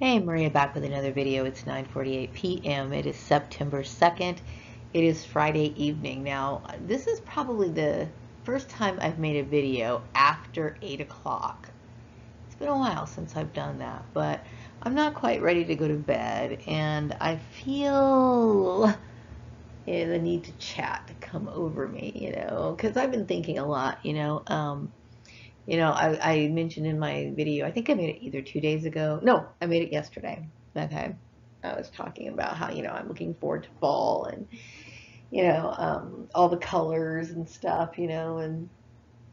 Hey, Maria back with another video. It's 9:48 p.m. It is September 2nd. It is Friday evening. Now, this is probably the first time I've made a video after 8 o'clock. It's been a while since I've done that, but I'm not quite ready to go to bed, and I feel the need to chat to come over me, because I've been thinking a lot. I mentioned in my video, I think I made it either 2 days ago. No, I made it yesterday. Okay. I was talking about how, I'm looking forward to fall and, all the colors and stuff, and,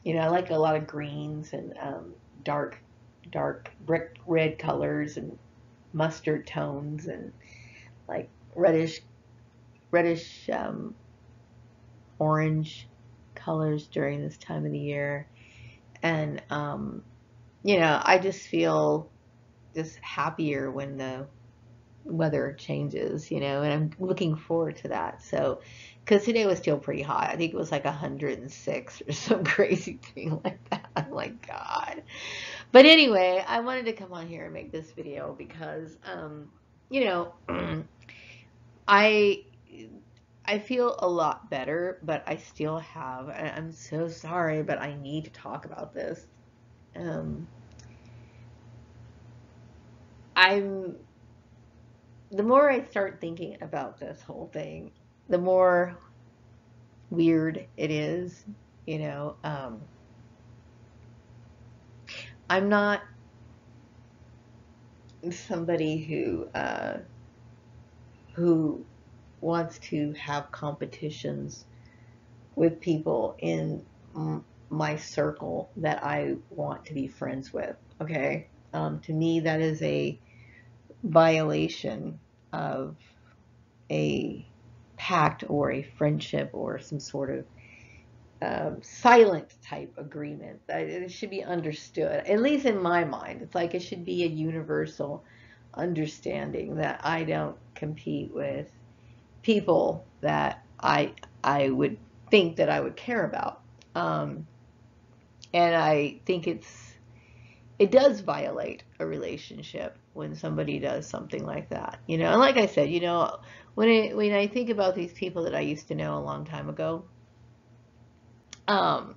I like a lot of greens and dark, dark brick red colors and mustard tones and like reddish, orange colors during this time of the year. And, I just feel just happier when the weather changes, and I'm looking forward to that. So, because today was still pretty hot. I think it was like 106 or some crazy thing like that. I'm like, God. But anyway, I wanted to come on here and make this video because, you know, I I feel a lot better, but I still have. I'm so sorry, but I need to talk about this. Um, I'm the more I start thinking about this whole thing, the more weird it is. You know, um, I'm not somebody who wants to have competitions with people in my circle that I want to be friends with. Okay, to me that is a violation of a pact or a friendship or some sort of silent type agreement. It should be understood, at least in my mind. It's like it should be a universal understanding that I don't compete with people that I would think that I would care about. Um, and I think it does violate a relationship when somebody does something like that. And like I said, when I think about these people that I used to know a long time ago, um,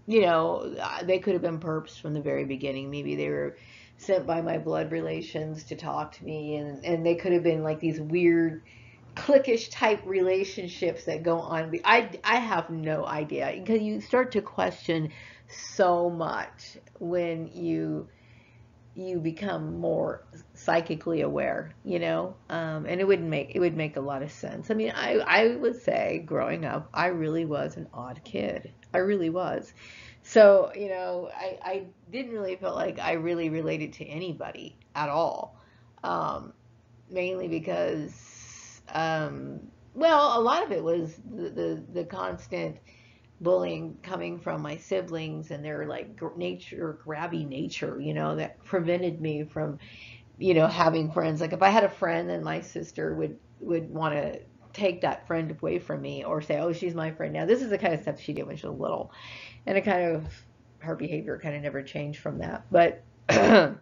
they could have been perps from the very beginning. Maybe they were sent by my blood relations to talk to me, and they could have been like these weird cliquish type relationships that go on. I have no idea, because you start to question so much when you become more psychically aware, and it would make a lot of sense. I mean, I would say growing up, I really was an odd kid. I really was. So, I didn't really feel like I really related to anybody at all. Mainly because, well, a lot of it was the constant bullying coming from my siblings and their like grabby nature, that prevented me from, having friends. Like if I had a friend, then my sister would want to take that friend away from me or say, oh, she's my friend now. This is the kind of stuff she did when she was little. And it kind of, her behavior kind of never changed from that. But, uh,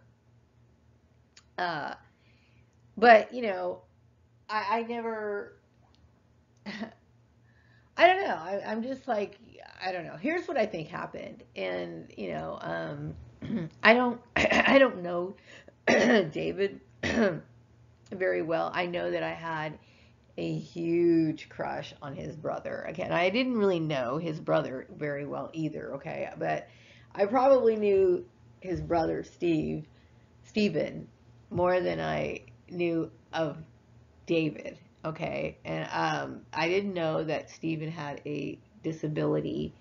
but, I never, I don't know. I'm just like, I don't know. Here's what I think happened, and I don't, I don't know David very well. I know that I had a huge crush on his brother. Again, I didn't really know his brother very well either. Okay, but I probably knew his brother Stephen, more than I knew of David. Okay, and I didn't know that Stephen had a disability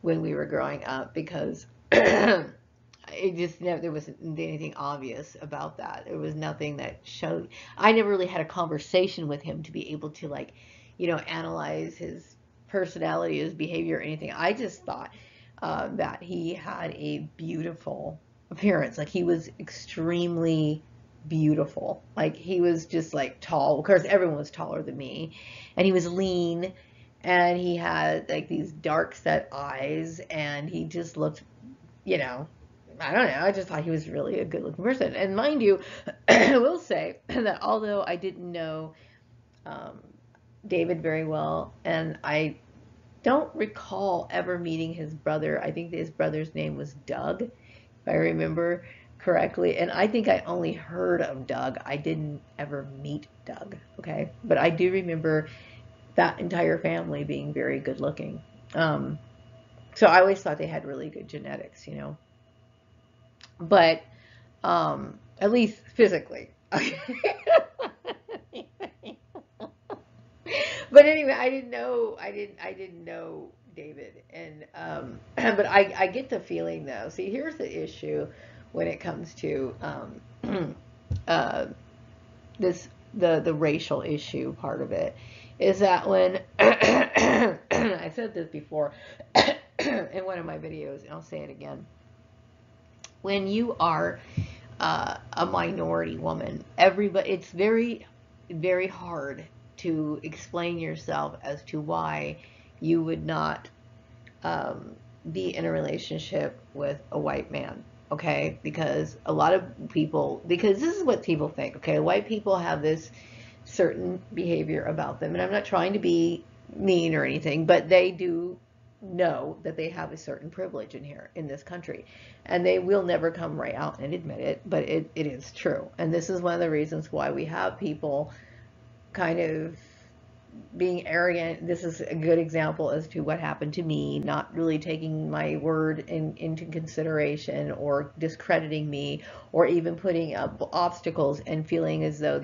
when we were growing up, because it just never, there wasn't anything obvious about that. There was nothing that showed. I never really had a conversation with him to be able to, like, analyze his personality, his behavior, or anything. I just thought that he had a beautiful appearance. Like he was extremely beautiful. Like he was just like tall. Of course, everyone was taller than me, and he was lean, and he had like these dark set eyes, and he just looked, you know, I don't know, I just thought he was really a good looking person. And mind you, I will say that although I didn't know um, David very well, and I don't recall ever meeting his brother. I think his brother's name was Doug, if I remember correctly. And I think I only heard of Doug. I didn't ever meet Doug, okay? But I do remember that entire family being very good looking. Um, so I always thought they had really good genetics, you know. But at least physically. But anyway, I didn't know David, and but I get the feeling though. See, here's the issue when it comes to uh, this the racial issue part of it is that when I said this before in one of my videos, and I'll say it again. When you are a minority woman, everybody, it's very, very hard to explain yourself as to why you would not be in a relationship with a white man. Okay, because a lot of people, because this is what people think. Okay, white people have this certain behavior about them, and I'm not trying to be mean or anything, but they do know that they have a certain privilege in here in this country, and they will never come right out and admit it, but it is true. And this is one of the reasons why we have people kind of being arrogant. This is a good example as to what happened to me, not really taking my word into consideration, or discrediting me, or even putting up obstacles and feeling as though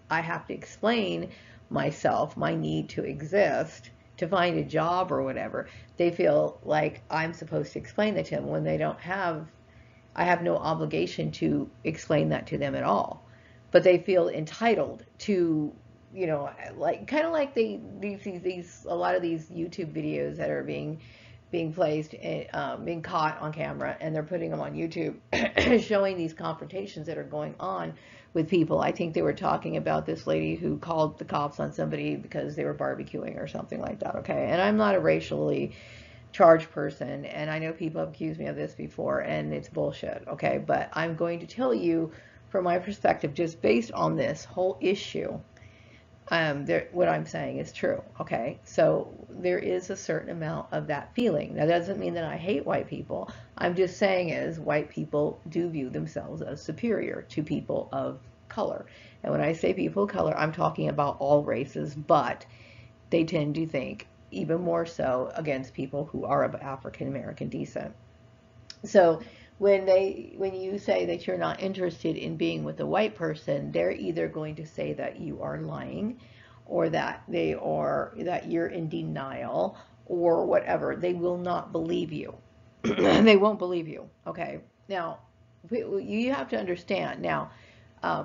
I have to explain myself, my need to exist, to find a job or whatever. They feel like I'm supposed to explain that to them when I have no obligation to explain that to them at all. But they feel entitled to, you know, like kind of like these a lot of these YouTube videos that are being placed, being caught on camera, and they're putting them on YouTube, showing these confrontations that are going on with people. I think they were talking about this lady who called the cops on somebody because they were barbecuing or something like that. Okay, and I'm not a racially charged person, and I know people have accused me of this before, and it's bullshit. Okay, but I'm going to tell you from my perspective, just based on this whole issue. What I'm saying is true, okay? So there is a certain amount of that feeling. That doesn't mean that I hate white people. I'm just saying is white people do view themselves as superior to people of color. And when I say people of color, I'm talking about all races, but they tend to think even more so against people who are of African American descent. So when you say that you're not interested in being with a white person, they're either going to say that you are lying, or that that you're in denial, or whatever. They will not believe you. They won't believe you. Okay. Now, you have to understand. Now,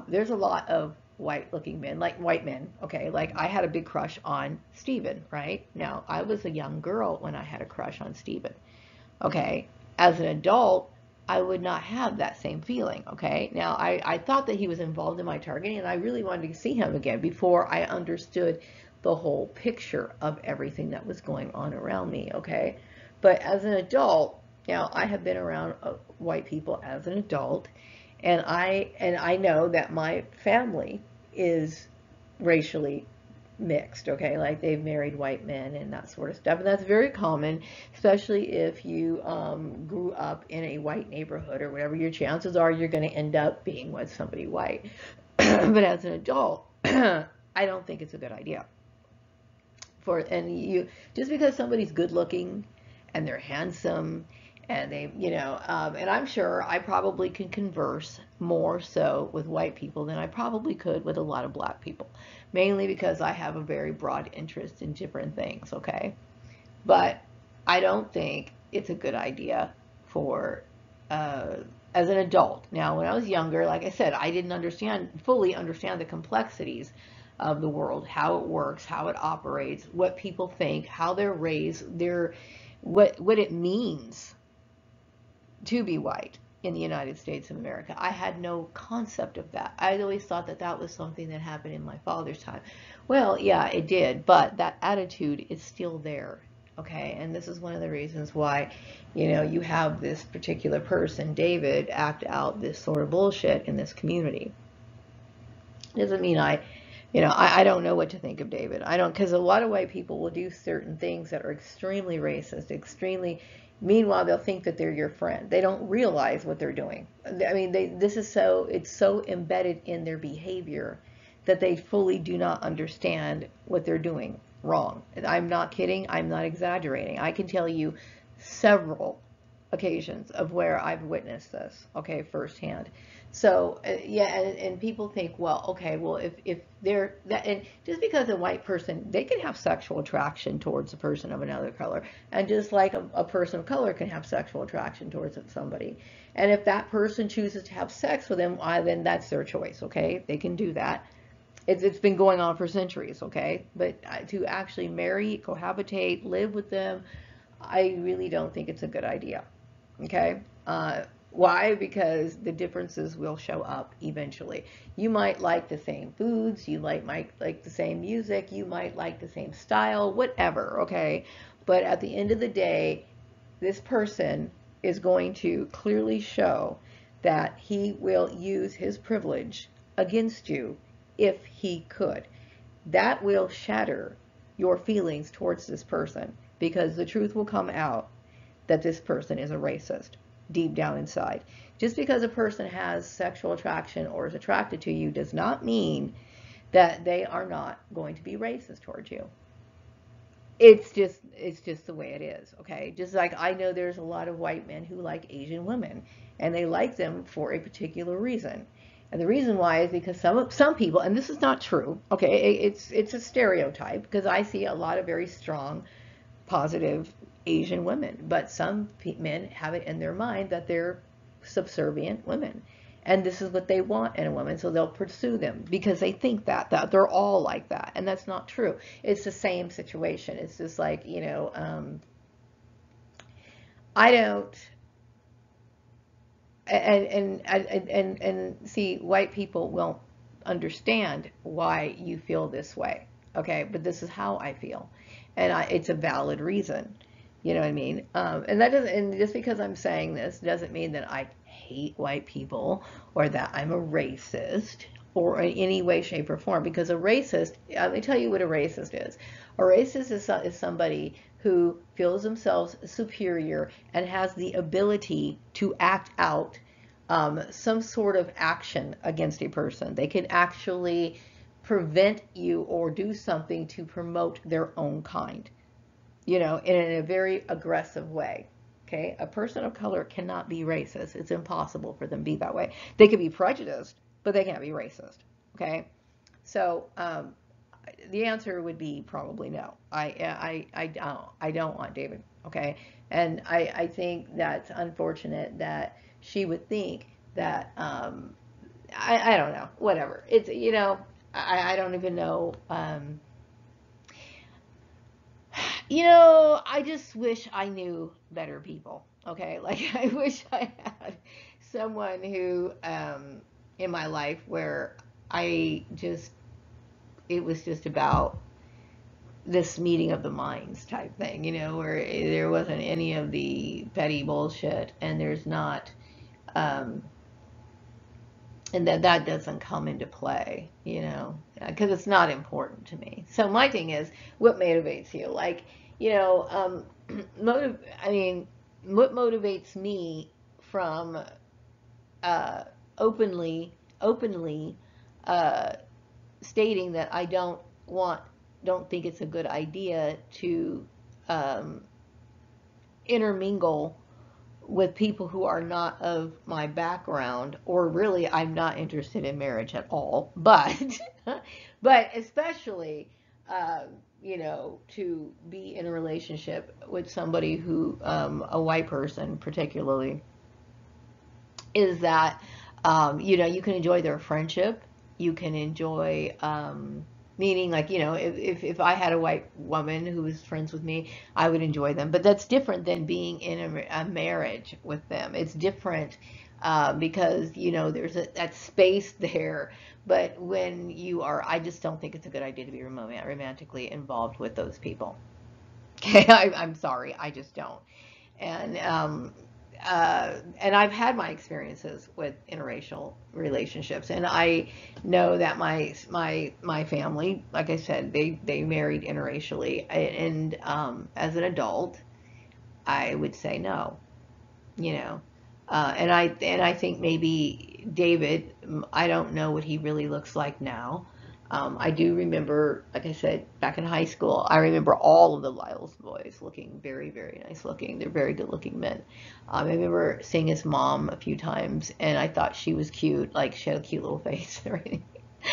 there's a lot of white-looking men, like white men. Okay, like I had a big crush on Steven. Right now, I was a young girl when I had a crush on Steven. Okay, as an adult, I would not have that same feeling. Okay, now I thought that he was involved in my targeting, and I really wanted to see him again before I understood the whole picture of everything that was going on around me. Okay, but as an adult, now I have been around white people as an adult, and I know that my family is racially mixed. Okay, like they've married white men and that sort of stuff, and that's very common, especially if you grew up in a white neighborhood or whatever. Your chances are you're going to end up being with somebody white. But as an adult, I don't think it's a good idea and you, just because somebody's good looking and they're handsome and they, you know, and I'm sure I probably can converse more so with white people than I probably could with a lot of black people, mainly because I have a very broad interest in different things. Okay, but I don't think it's a good idea for as an adult. Now, when I was younger, like I said, I didn't fully understand the complexities of the world, how it works, how it operates, what people think, how they're raised, what it means to be white in the United States of America. I had no concept of that. I always thought that that was something that happened in my father's time. Well, yeah, it did, but that attitude is still there. okay? And this is one of the reasons why, you know, you have this particular person, David, act out this sort of bullshit in this community. Doesn't mean I don't know what to think of David. I don't, because a lot of white people will do certain things that are extremely racist, extremely, meanwhile, they'll think that they're your friend. They don't realize what they're doing. I mean, it's so embedded in their behavior that they fully do not understand what they're doing wrong. And I'm not kidding. I'm not exaggerating. I can tell you several occasions of where I've witnessed this, okay, firsthand. So yeah, and people think, well, okay, well, if they're that, and just because a white person, they can have sexual attraction towards a person of another color, and just like a person of color can have sexual attraction towards somebody, and if that person chooses to have sex with them, then that's their choice, okay? They can do that. It's been going on for centuries, okay? But to actually marry, cohabitate, live with them, I really don't think it's a good idea. Okay? Why? Because the differences will show up eventually. You might like the same foods, might like the same music, you might like the same style, whatever, okay? But at the end of the day, this person is going to clearly show that he will use his privilege against you if he could. That will shatter your feelings towards this person because the truth will come out that this person is a racist deep down inside. Just because a person has sexual attraction or is attracted to you does not mean that they are not going to be racist towards you. It's just the way it is, okay? Just like I know there's a lot of white men who like Asian women and they like them for a particular reason. And the reason why is because some people, and this is not true, okay? It's a stereotype because I see a lot of very strong positive Asian women, but some men have it in their mind that they're subservient women. And this is what they want in a woman, so they'll pursue them because they think that they're all like that, and that's not true. It's the same situation. It's just like, I don't, and see, white people won't understand why you feel this way, okay? But this is how I feel, and it's a valid reason. You know what I mean? And that doesn't, and just because I'm saying this doesn't mean that I hate white people or that I'm a racist or in any way, shape, or form. Because a racist, let me tell you what a racist is. A racist is somebody who feels themselves superior and has the ability to act out some sort of action against a person. They can actually prevent you or do something to promote their own kind, in a very aggressive way. Okay, a person of color cannot be racist. It's impossible for them to be that way. They can be prejudiced, but they can't be racist. Okay, so the answer would be probably no. I don't want David. Okay, and I think that's unfortunate that she would think that I don't know, whatever. It's I don't even know. I just wish I knew better people. Okay, like I wish I had someone who in my life where it was just about this meeting of the minds type thing, where there wasn't any of the petty bullshit, and there's not, and that doesn't come into play, because it's not important to me. So my thing is, what motivates you? Like, I mean, what motivates me from uh, openly uh, stating that I don't think it's a good idea to um, intermingle with people who are not of my background, or really I'm not interested in marriage at all, but but especially to be in a relationship with somebody who a white person particularly, is that you can enjoy their friendship, you can enjoy meaning, like, if I had a white woman who was friends with me, I would enjoy them. But that's different than being in a marriage with them. It's different because there's that space there. But when I just don't think it's a good idea to be romantically involved with those people. Okay, I'm sorry, I just don't. And and I've had my experiences with interracial relationships, and I know that my family, like I said, they married interracially, and as an adult, I would say no, you know. And I think maybe David, I don't know what he really looks like now. I do remember, like I said, back in high school, I remember all of the Lyles boys looking very, very nice looking. They're very good looking men. I remember seeing his mom a few times, and I thought she was cute. Like, she had a cute little face and everything.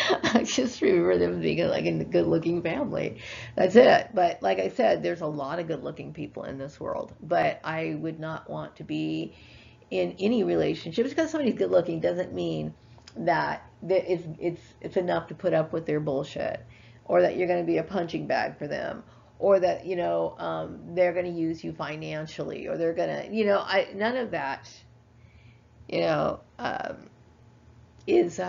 I just remember them being like a good looking family. That's it. But like I said, there's a lot of good looking people in this world. But I would not want to be in any relationship. Just because somebody's good looking doesn't mean that it's enough to put up with their bullshit, or that you're going to be a punching bag for them, or that they're going to use you financially, or they're going to none of that you know is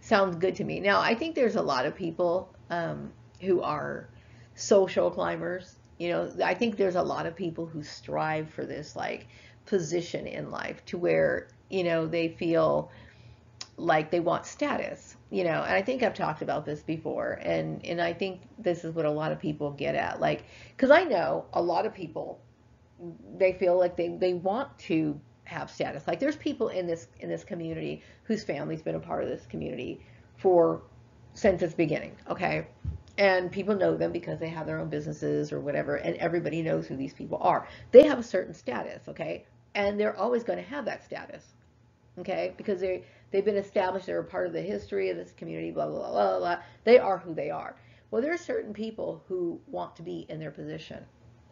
sounds good to me. Now I think there's a lot of people who are social climbers. I think there's a lot of people who strive for this like position in life to where they feel like they want status, and I think I've talked about this before, and I think this is what a lot of people get at, like, because I know a lot of people, they feel like they want to have status. Like, there's people in this community whose family's been a part of this community for since its beginning, okay? And people know them because they have their own businesses or whatever, and everybody knows who these people are. They have a certain status, okay? And they're always going to have that status, okay? Because they've been established, they're a part of the history of this community, blah, blah, blah, blah, blah. They are who they are. Well, there are certain people who want to be in their position.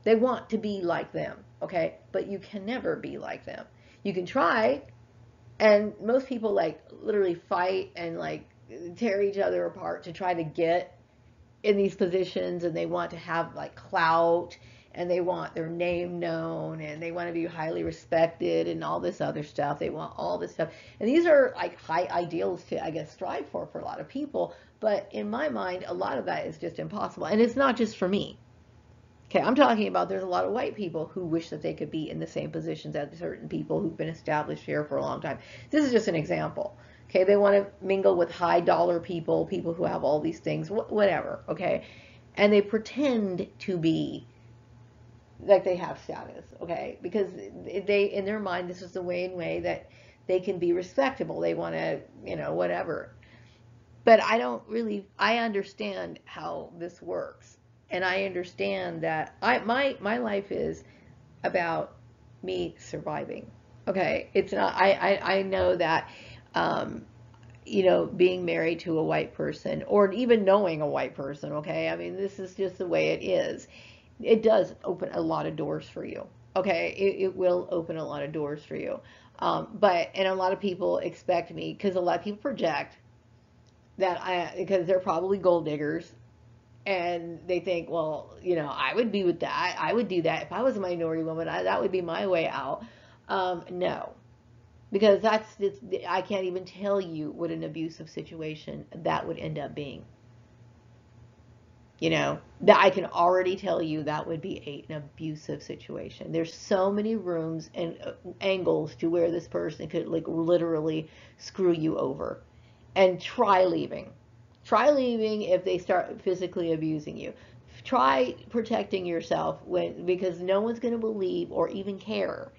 They want to be like them, okay? But you can never be like them. You can try, and most people like literally fight and like tear each other apart to try to get in these positions, and they want to have like clout, and they want their name known, and they want to be highly respected and all this other stuff. They want all this stuff, and these are like high ideals to, I guess, strive for a lot of people. But in my mind, a lot of that is just impossible, and it's not just for me. Okay, I'm talking about there's a lot of white people who wish that they could be in the same positions as certain people who've been established here for a long time. This is just an example. Okay, they want to mingle with high dollar people, people who have all these things, whatever, okay? And they pretend to be like they have status, okay? Because in their mind, this is the way that they can be respectable. They want to, whatever. But I understand how this works. And I understand that my life is about me surviving. Okay, it's not. I know that, being married to a white person, or even knowing a white person. Okay, I mean, this is just the way it is. It does open a lot of doors for you. Okay, it will open a lot of doors for you. And a lot of people expect me, because a lot of people project that because they're probably gold diggers, and they think, well, I would be with that. I would do that if I was a minority woman. That would be my way out. No, because I can't even tell you what an abusive situation that would end up being. That I can already tell you that would be an abusive situation. There's so many rooms and angles to where this person could like literally screw you over. And try leaving. Try leaving if they start physically abusing you. Try protecting yourself because no one's going to believe or even care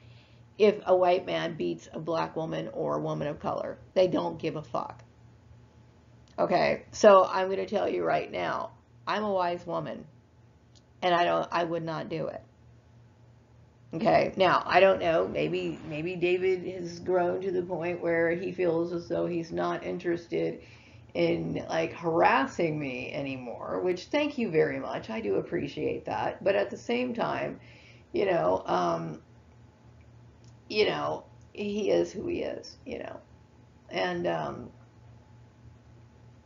if a white man beats a black woman or a woman of color. They don't give a fuck. Okay, so I'm going to tell you right now, I'm a wise woman, and I would not do it. Okay, now I don't know, maybe David has grown to the point where he feels as though he's not interested in like harassing me anymore, which, thank you very much, I do appreciate that. But at the same time, you know, um, he is who he is,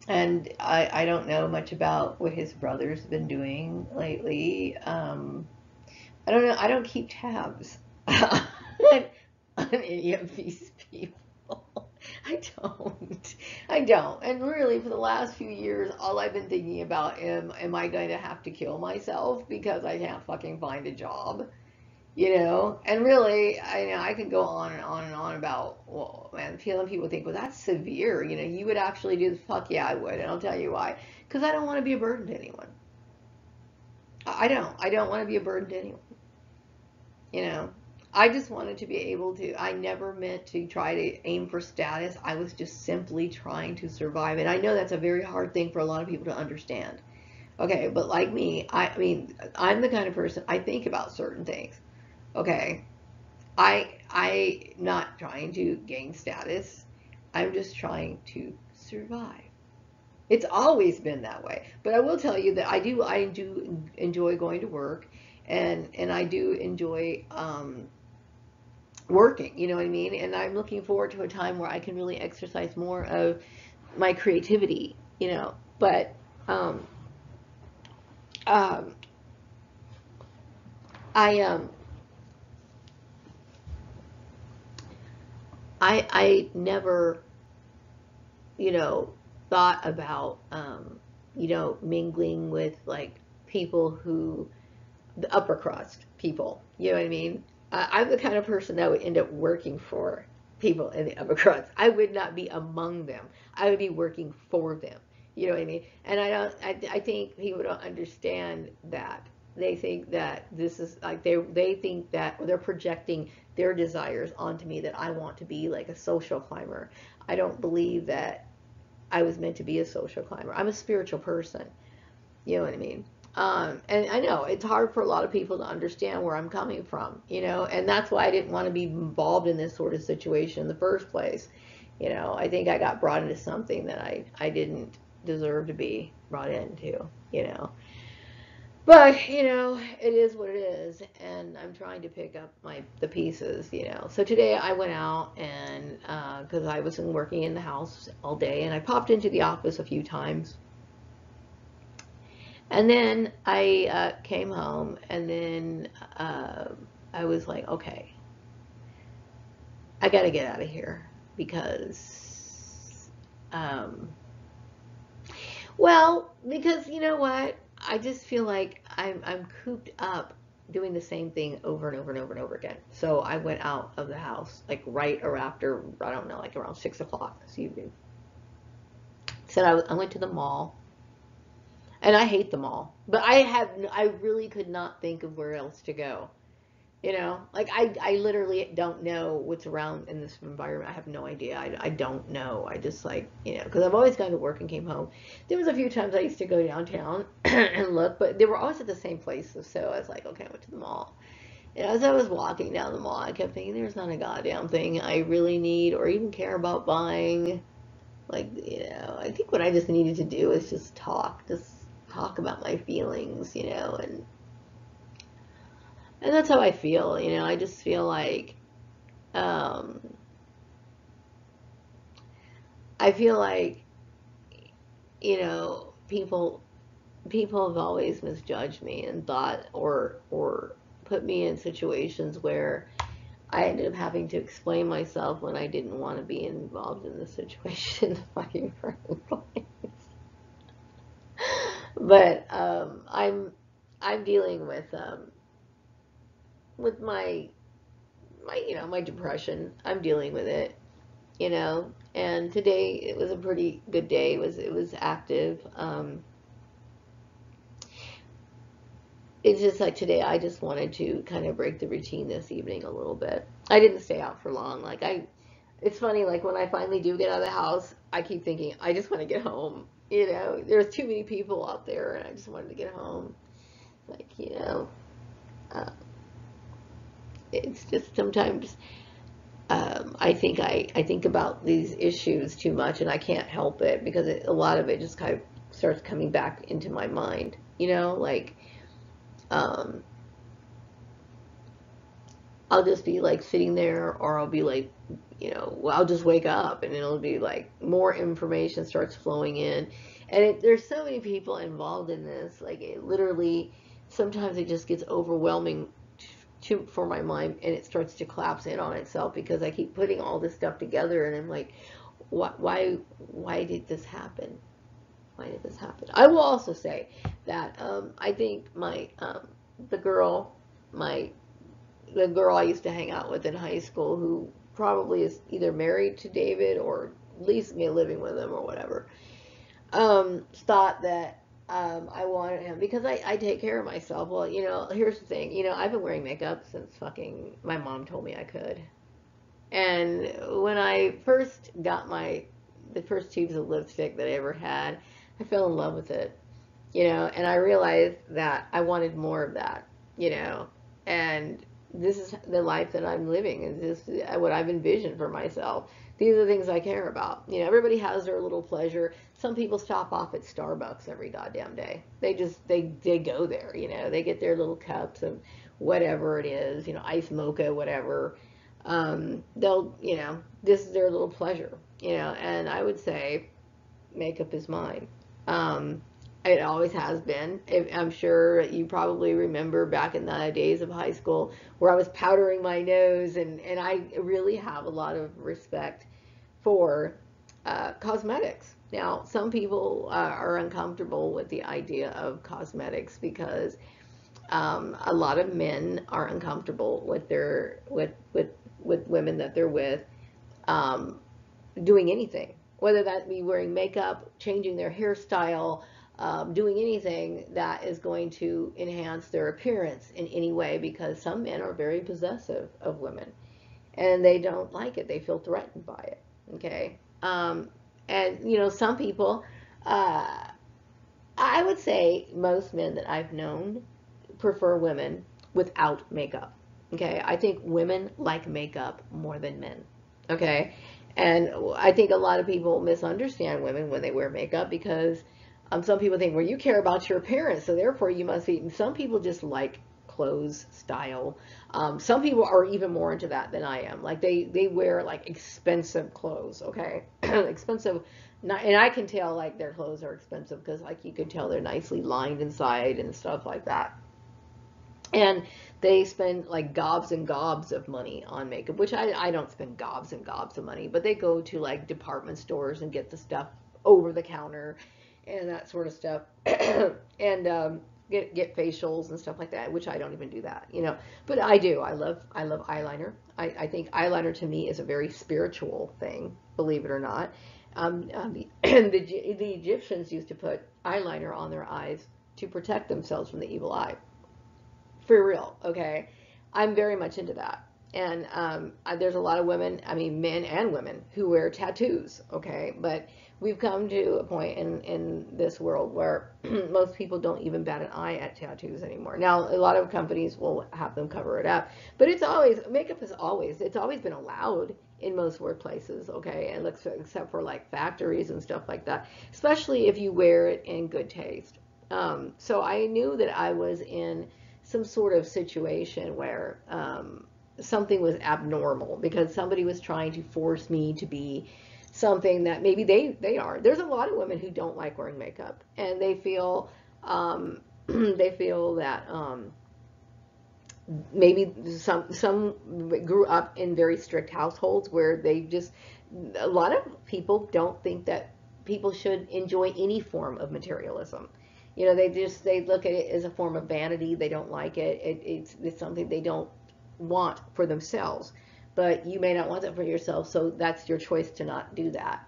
and I don't know much about what his brother's been doing lately. I don't know. I don't keep tabs on any of these people. I don't. I don't. And really, for the last few years, all I've been thinking about am I going to have to kill myself because I can't fucking find a job? You know? And really, I know I could go on and on and on about, well, man, feeling people think, well, that's severe. You know, you would actually do this. Fuck yeah, I would. And I'll tell you why. Because I don't want to be a burden to anyone. I don't. I don't want to be a burden to anyone. You know, I just wanted to be able to, I never meant to try to aim for status. I was just simply trying to survive. And I know that's a very hard thing for a lot of people to understand. Okay, but like me, I mean, I'm the kind of person, I think about certain things. Okay, I not trying to gain status. I'm just trying to survive. It's always been that way. But I will tell you that I do enjoy going to work, and I do enjoy working, you know what I mean? And I'm looking forward to a time where I can really exercise more of my creativity, you know. But um, um, I I never, you know, thought about you know, mingling with like people who, the upper crust people, you know what I mean? I'm the kind of person that would end up working for people in the upper crust. I would not be among them. I would be working for them. You know what I mean? And I don't. I think people don't understand that. They think that this is like they think that they're projecting their desires onto me, that I want to be like a social climber. I don't believe that I was meant to be a social climber. I'm a spiritual person. You know what I mean? And I know it's hard for a lot of people to understand where I'm coming from, you know, and that's why I didn't want to be involved in this sort of situation in the first place. You know, I think I got brought into something that I didn't deserve to be brought into, you know. But, you know, it is what it is, and I'm trying to pick up the pieces, you know. So today I went out and, because I was working in the house all day, and I popped into the office a few times. And then I came home, and then I was like, okay, I got to get out of here because, um, well, because you know what? I just feel like I'm cooped up doing the same thing over and over and over and over again. So I went out of the house like right or after, I don't know, like around 6 o'clock this evening. Said I went to the mall. And I hate the mall, but I really could not think of where else to go. You know, like I literally don't know what's around in this environment. I have no idea. I don't know. I just like, you know, because I've always gone to work and came home. There was a few times I used to go downtown and look, but they were always at the same places. So I was like, okay, I went to the mall. And as I was walking down the mall, I kept thinking, there's not a goddamn thing I really need or even care about buying. Like, you know, I think what I just needed to do is just talk about my feelings, you know, and that's how I feel, you know. I just feel like um I feel like, you know, people have always misjudged me and thought or put me in situations where I ended up having to explain myself when I didn't want to be involved in the situation in the fucking first place. But I'm dealing with my you know, my depression. I'm dealing with it, you know. And today it was a pretty good day. It was active. It's just like today I just wanted to kind of break the routine this evening a little bit. I didn't stay out for long. It's funny, like when I finally do get out of the house, I keep thinking I just want to get home. You know, there's too many people out there, and I just wanted to get home. Like, you know, uh, it's just sometimes I think about these issues too much, and I can't help it because a lot of it just kind of starts coming back into my mind. You know, like um, I'll just be like sitting there, or I'll be like, you know, well, I'll just wake up, and it'll be like more information starts flowing in, and there's so many people involved in this. Like it literally, sometimes it just gets overwhelming for my mind, and it starts to collapse in on itself because I keep putting all this stuff together, and I'm like, why did this happen? Why did this happen? I will also say that I think the girl, my the girl I used to hang out with in high school, who probably is either married to David or at least me living with him or whatever, thought that I wanted him because I take care of myself. Well, here's the thing. I've been wearing makeup since fucking my mom told me I could. And when I first got the first tubes of lipstick that I ever had, I fell in love with it, and I realized that I wanted more of that, and this is the life that I'm living, and this is what I've envisioned for myself. These are the things I care about. Everybody has their little pleasure. Some people stop off at Starbucks every goddamn day. They go there, they get their little cups of whatever it is, ice mocha, whatever. This is their little pleasure, and I would say makeup is mine. Um, it always has been. I'm sure you probably remember back in the days of high school where I was powdering my nose, and I really have a lot of respect for cosmetics. Now, some people are uncomfortable with the idea of cosmetics because a lot of men are uncomfortable with with women that they're with um, doing anything, whether that be wearing makeup, changing their hairstyle, doing anything that is going to enhance their appearance in any way, because some men are very possessive of women and they don't like it. They feel threatened by it. Okay. And, some people, uh, I would say most men that I've known prefer women without makeup. Okay. I think women like makeup more than men. Okay. And I think a lot of people misunderstand women when they wear makeup because some people think, well, you care about your appearance, so therefore you must be. And some people just like clothes style. Some people are even more into that than I am. Like they wear like expensive clothes. Okay, expensive. And I can tell like their clothes are expensive because like you can tell they're nicely lined inside and stuff like that. And they spend like gobs and gobs of money on makeup, which I don't spend gobs and gobs of money, but they go to like department stores and get the stuff over the counter and that sort of stuff. And get facials and stuff like that, which I don't even do that. But I do. I love eyeliner. I think eyeliner to me is a very spiritual thing, believe it or not. The Egyptians used to put eyeliner on their eyes to protect themselves from the evil eye. For real, okay? I'm very much into that. And there's a lot of women, I mean, men and women, who wear tattoos, okay? But we've come to a point in this world where most people don't even bat an eye at tattoos anymore. Now, a lot of companies will have them cover it up, but makeup it's always been allowed in most workplaces, okay? And except for like factories and stuff like that, especially if you wear it in good taste. So I knew that I was in some sort of situation where something was abnormal because somebody was trying to force me to be something that maybe they are. There's a lot of women who don't like wearing makeup, and they feel they feel that maybe some grew up in very strict households where a lot of people don't think that people should enjoy any form of materialism. They look at it as a form of vanity. They don't like it. It's something they don't want for themselves. But you may not want that for yourself, so that's your choice to not do that.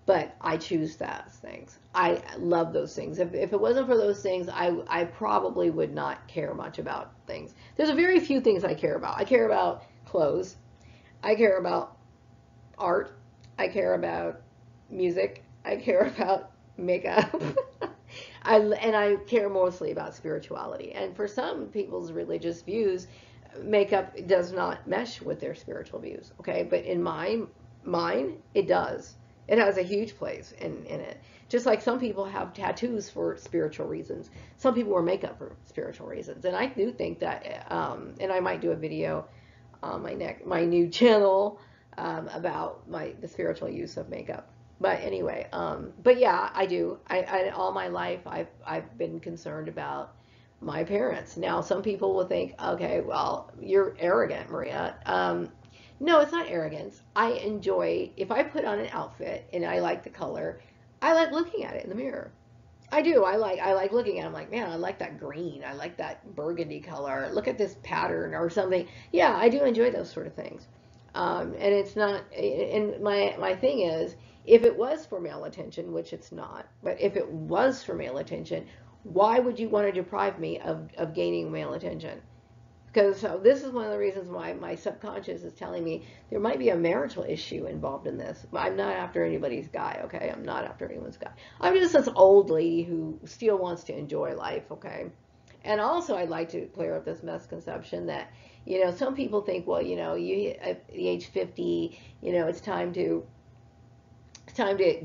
But I choose those things. I love those things. If it wasn't for those things, I probably would not care much about things. There's a very few things I care about. I care about clothes. I care about art. I care about music. I care about makeup. I care mostly about spirituality. And for some people's religious views, makeup does not mesh with their spiritual views. Okay, but in mine, it does. It has a huge place in it. Just like some people have tattoos for spiritual reasons. Some people wear makeup for spiritual reasons. And I do think that, and I might do a video on my new channel about the spiritual use of makeup. But anyway, but yeah, I do. All my life, I've been concerned about my parents. Now, some people will think, okay, well, you're arrogant, Maria. No, it's not arrogance. I enjoy, if I put on an outfit and I like the color, I like looking at it in the mirror. I do. I like looking at it. I'm like, man, I like that green. I like that burgundy color. Look at this pattern or something. Yeah, I do enjoy those sort of things. And it's not. And my thing is, if it was for male attention, which it's not, but if it was for male attention, why would you want to deprive me of gaining male attention? Because so this is one of the reasons why my subconscious is telling me there might be a marital issue involved in this. I'm not after anybody's guy, okay? I'm not after anyone's guy. I'm just this old lady who still wants to enjoy life, okay? And also, I'd like to clear up this misconception that, some people think, well, you at the age 50, it's time to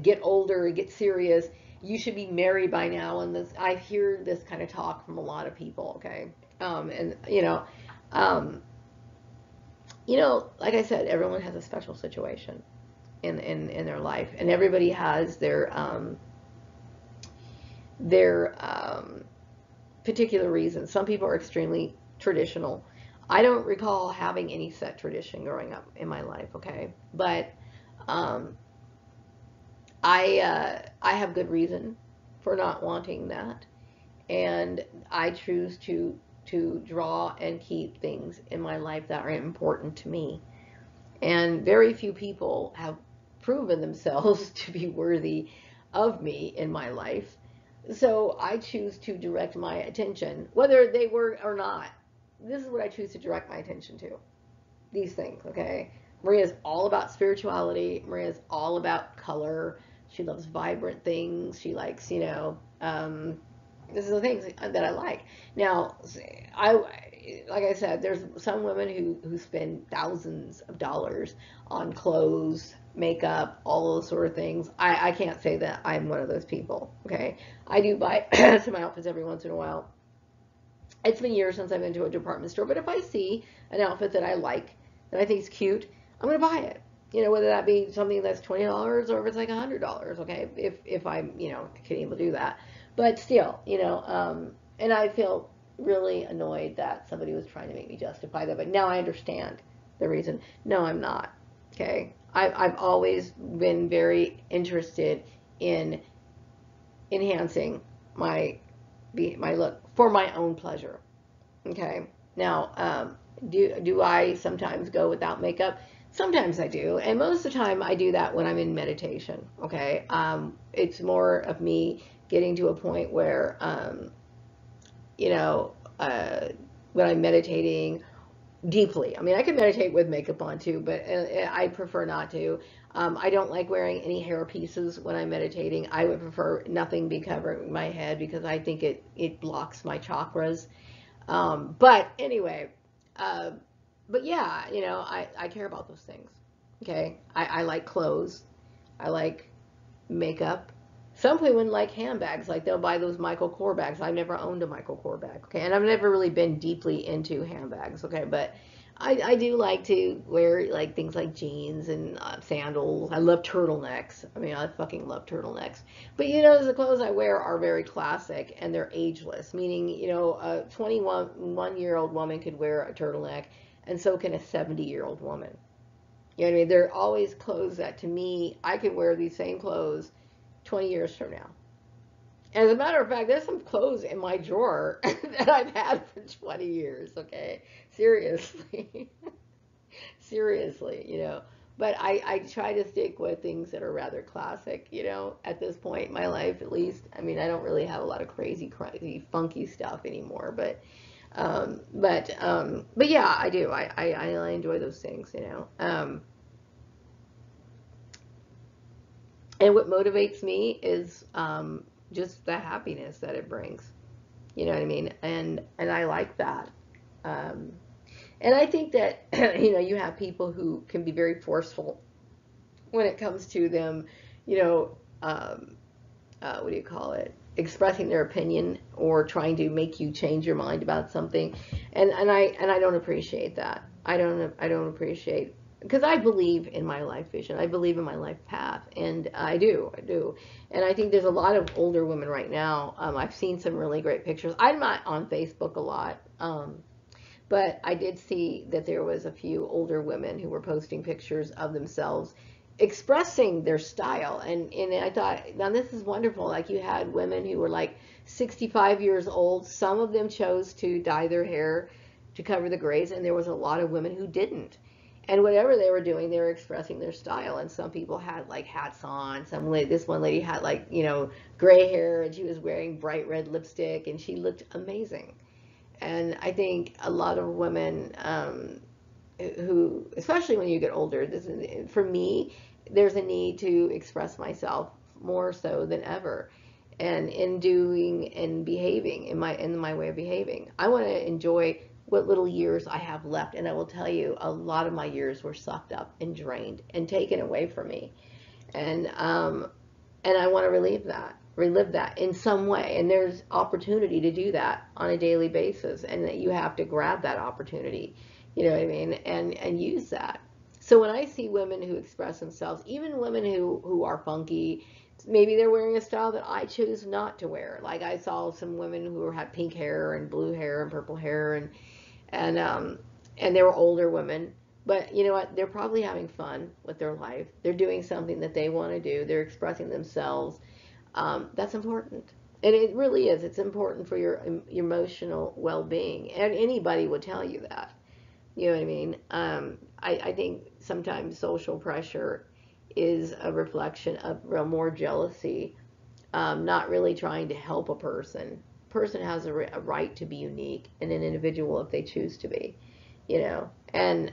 get older and get serious. You should be married by now. And this, I hear this kind of talk from a lot of people, okay? And um, like I said, everyone has a special situation in their life, and everybody has their particular reasons. Some people are extremely traditional. I don't recall having any set tradition growing up in my life, okay? But um, I have good reason for not wanting that, and I choose to draw and keep things in my life that are important to me. And very few people have proven themselves to be worthy of me in my life. So I choose to direct my attention, whether they were or not. This is what I choose to direct my attention to. These things, okay? Maria's all about spirituality. Maria's all about color. She loves vibrant things. She likes, this is the things that I like. Now, I like I said, there's some women who spend thousands of dollars on clothes, makeup, all those sort of things. I can't say that I'm one of those people. Okay, I do buy some outfits every once in a while. It's been years since I've been to a department store, but if I see an outfit that I like, that I think is cute, I'm gonna buy it. Whether that be something that's $20 or if it's like $100. Okay, if I'm can able to do that, but still, and I feel really annoyed that somebody was trying to make me justify that. But now I understand the reason. No, I'm not. Okay, I've always been very interested in enhancing my look for my own pleasure. Okay. Now, do I sometimes go without makeup? Sometimes I do, and most of the time I do that when I'm in meditation. Okay. It's more of me getting to a point where, you know, uh, when I'm meditating deeply. I mean, I can meditate with makeup on too, but I prefer not to. I don't like wearing any hair pieces when I'm meditating. I would prefer nothing be covering my head because I think it blocks my chakras. But anyway, uh, but yeah, I care about those things. Okay, I like clothes. I like makeup. Some women like handbags, like they'll buy those Michael Kors bags. I've never owned a Michael Kors bag, okay, and I've never really been deeply into handbags, okay, but I do like to wear like things like jeans and sandals. I love turtlenecks. I mean, I fucking love turtlenecks. But the clothes I wear are very classic and they're ageless, meaning a 21-year-old woman could wear a turtleneck, and so can a 70-year-old woman. You know what I mean? They're always clothes that to me I could wear these same clothes 20 years from now. As a matter of fact, there's some clothes in my drawer that I've had for 20 years, okay? Seriously. Seriously. But I try to stick with things that are rather classic, at this point in my life at least. I mean, I don't really have a lot of crazy, crazy, funky stuff anymore, but yeah, I do. I enjoy those things. And what motivates me is just the happiness that it brings. You know what I mean? And I like that. Um, and I think that you have people who can be very forceful when it comes to them, you know, um, what do you call it? Expressing their opinion or trying to make you change your mind about something, and I don't appreciate that. I don't appreciate, because I believe in my life vision. I believe in my life path, and I do, and I think there's a lot of older women right now. I've seen some really great pictures. I'm not on Facebook a lot, But I did see that there was a few older women who were posting pictures of themselves expressing their style. And I thought, now this is wonderful. Like you had women who were like 65 years old. Some of them chose to dye their hair to cover the grays, and there was a lot of women who didn't. And whatever they were doing, they were expressing their style. And some people had like hats on. This one lady had like, gray hair, and she was wearing bright red lipstick, and she looked amazing. And I think a lot of women who, especially when you get older, for me, there's a need to express myself more so than ever, and in doing and behaving in my way of behaving. I want to enjoy what little years I have left, and I will tell you, a lot of my years were sucked up and drained and taken away from me, and I want to relive that in some way. And there's opportunity to do that on a daily basis, and that you have to grab that opportunity, you know what I mean, and use that. So when I see women who express themselves, even women who are funky, maybe they're wearing a style that I choose not to wear. Like I saw some women who had pink hair and blue hair and purple hair, and they were older women. But you know what? They're probably having fun with their life. They're doing something that they want to do. They're expressing themselves. That's important. And it really is. It's important for your emotional well-being. And anybody would tell you that. You know what I mean? I think sometimes social pressure is a reflection of more jealousy, not really trying to help a person. A person has a right to be unique and an individual if they choose to be, and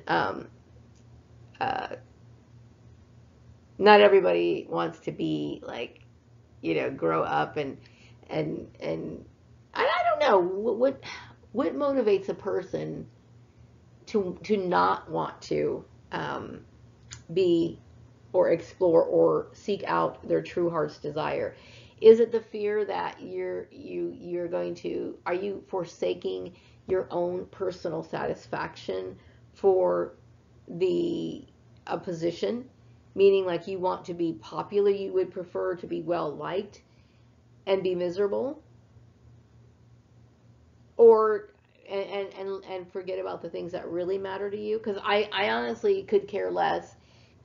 not everybody wants to be like, grow up and I don't know what motivates a person to not want to be or explore or seek out their true heart's desire. Is it the fear that you're going to, are you forsaking your own personal satisfaction for a position, meaning like you want to be popular, you would prefer to be well liked and be miserable, or and forget about the things that really matter to you? Because I honestly could care less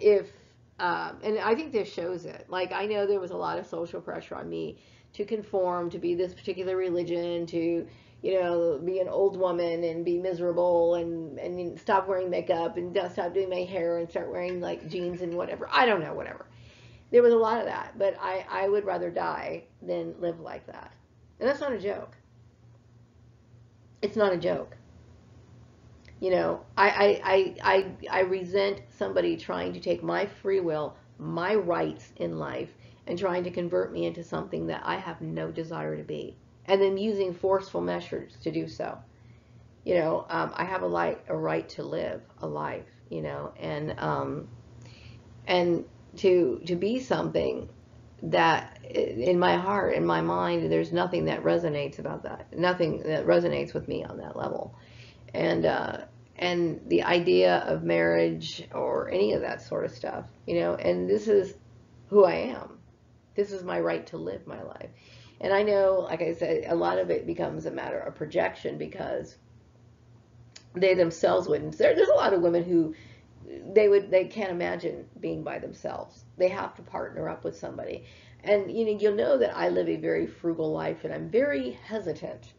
if and I think this shows it. Like I know there was a lot of social pressure on me to conform, to be this particular religion, to be an old woman and be miserable and stop wearing makeup and stop doing my hair and start wearing like jeans and whatever. I don't know, whatever. There was a lot of that, but I would rather die than live like that. And that's not a joke. It's not a joke. I resent somebody trying to take my free will, my rights in life, and trying to convert me into something that I have no desire to be, and then using forceful measures to do so. I have a right to live a life, and to be something that in my heart, in my mind, there's nothing that resonates about that. Nothing that resonates with me on that level. And the idea of marriage or any of that sort of stuff, and this is who I am. This is my right to live my life. And I know, like I said, a lot of it becomes a matter of projection because they themselves wouldn't. There's a lot of women who they can't imagine being by themselves. They have to partner up with somebody. And you'll know that I live a very frugal life, and I'm very hesitant,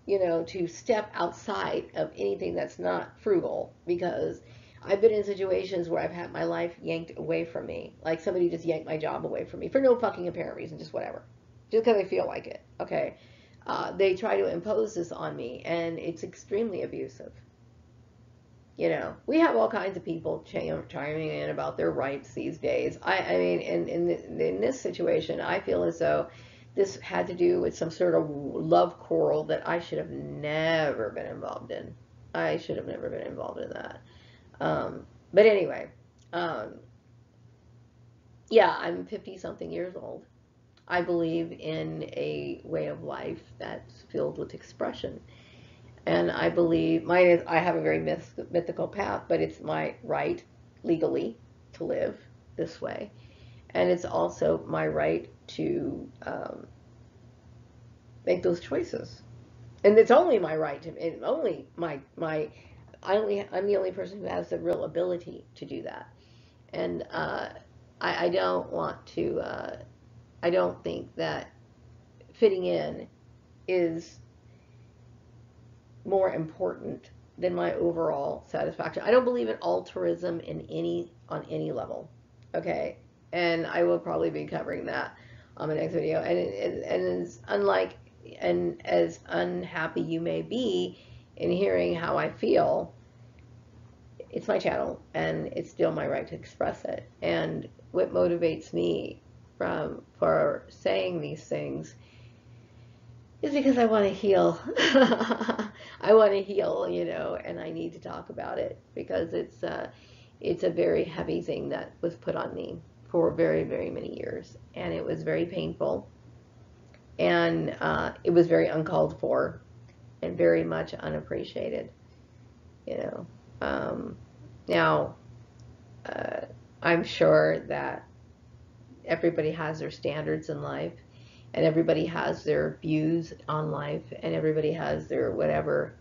to step outside of anything that's not frugal, because I've been in situations where I've had my life yanked away from me. Like somebody just yanked my job away from me for no fucking apparent reason, just whatever. Just because I feel like it, okay? They try to impose this on me, and it's extremely abusive. We have all kinds of people chiming in about their rights these days. I mean, in this situation, I feel as though this had to do with some sort of love quarrel that I should have never been involved in. I should have never been involved in that. But anyway, yeah, I'm 50-something years old. I believe in a way of life that's filled with expression. And I believe I have a very mythical path, but it's my right legally to live this way. And it's also my right to make those choices. And it's only my right to, and only I'm the only person who has the real ability to do that. And I don't want to, I don't think that fitting in is more important than my overall satisfaction. I don't believe in altruism on any level. Okay. And I will probably be covering that on my next video. And as unlike, and as unhappy you may be in hearing how I feel, it's my channel and it's still my right to express it. And what motivates me for saying these things is because I want to heal. I want to heal, and I need to talk about it because it's a very heavy thing that was put on me for very, very many years, and it was very painful, and it was very uncalled for, and very much unappreciated. Now, I'm sure that everybody has their standards in life, and everybody has their views on life, and everybody has their whatever,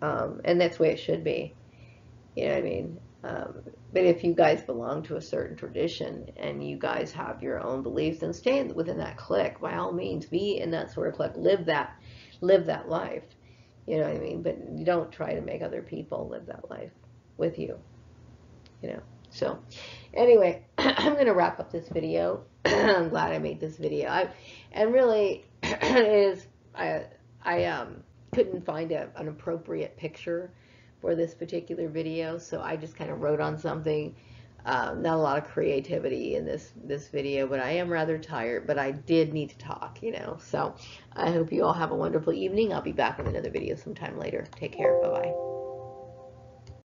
and that's the way it should be. You know what I mean? But if you guys belong to a certain tradition and you guys have your own beliefs, then stay within that clique. By all means, be in that sort of clique. Live that life. You know what I mean? But you don't try to make other people live that life with you. So anyway, I'm going to wrap up this video. I'm glad I made this video. And really, I couldn't find an appropriate picture for this particular video, so I just kind of wrote on something. Not a lot of creativity in this video, but I am rather tired, but I did need to talk, So I hope you all have a wonderful evening. I'll be back with another video sometime later. Take care. Bye-bye.